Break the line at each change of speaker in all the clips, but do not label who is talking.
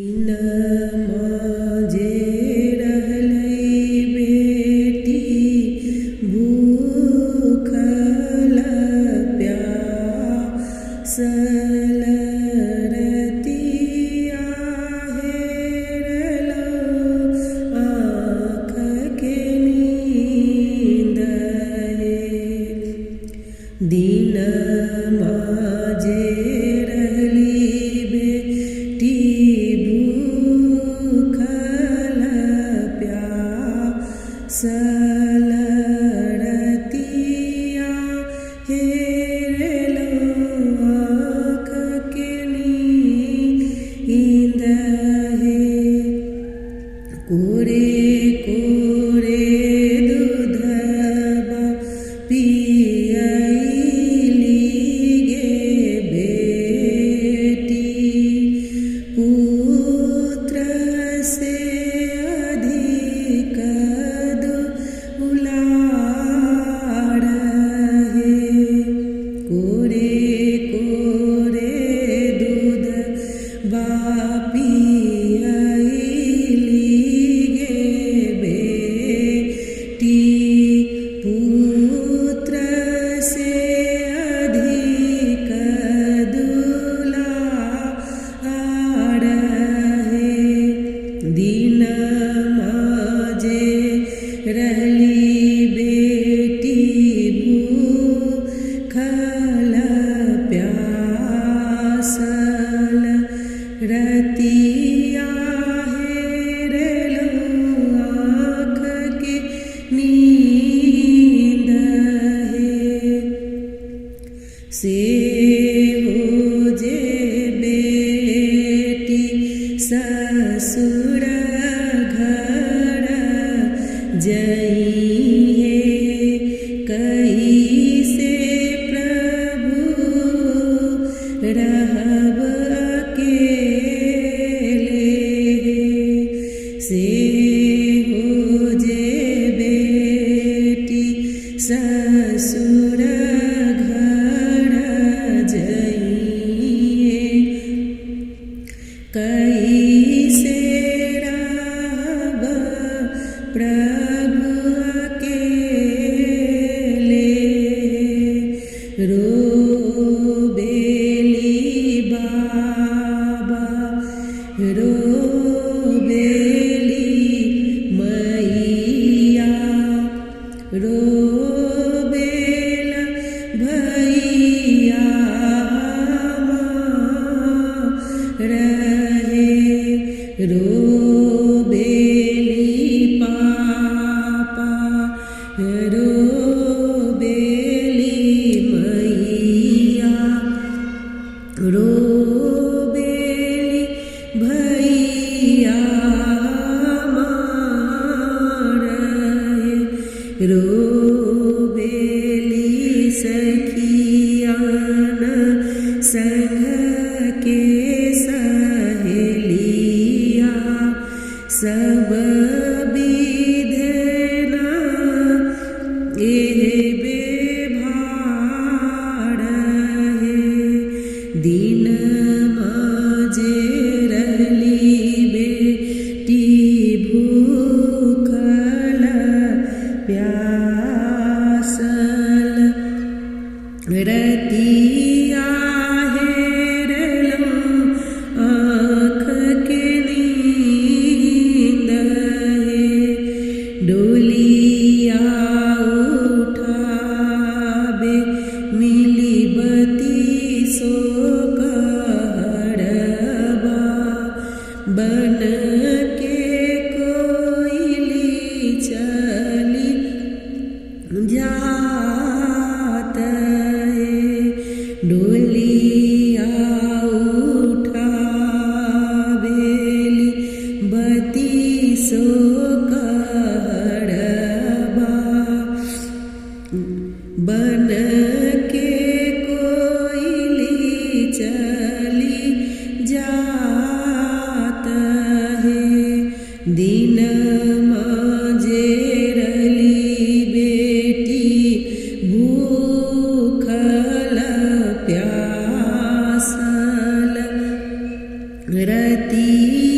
इन माझे रहलै बेटी भूखल प्यासल रतिया हेरलो आँख के नींद दिन माझे रहली बेटी भूखल प्यासल रतिया हेरलो आँख के नींद कोरे कोरे दूधबा पियैली गे बेटी पुत्र से अधिक दुलार है कोरे कोरे दूधबा पियैली गे बेटी पुत्र से अधिक दुलार है दिन माझे रहली बेटी भूखल प्यासल रतिया हेरलो आँख के नींद से हो जे बेटी ससुर घर जइहे कैसे प्रभु रहब अकेले से हो जे बेटी ससुर घर जइहे कैसे रहब प्रभु अकेले रोबेली बाबा रोबेली मैया रोबेल भैया रहे रोबेली पापा रोबेली मैया रोबेली भैया रहे रोबेली सखियान संग के सहेलिया सब विधना एबे भाड़ है दिन माझे रहली बेटी भूखल प्यासल रतिया हेरलो आँख के नींद डोलिया उठाबे मिली बती सो कहरबा बन के कोयली चली जात है डोलिया उठाबेली बती सो कहरबा बन के कोयली चली जात है दिन माझे रहली बेटी भूखल प्यासल रतिया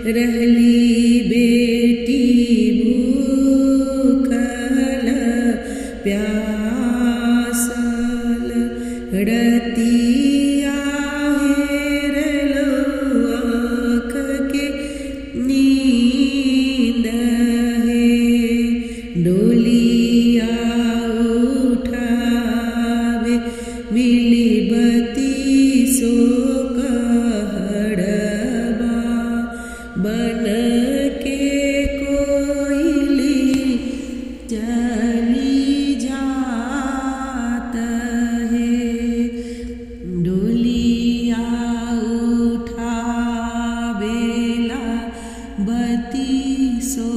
रहली बेटी भूखल प्यासल रतिया हेरलो आँख के नींद है डोलिया उठावे मिली बती सो कहड़बा बन के कोयली चली जात है डोलिया उठावेला बती सो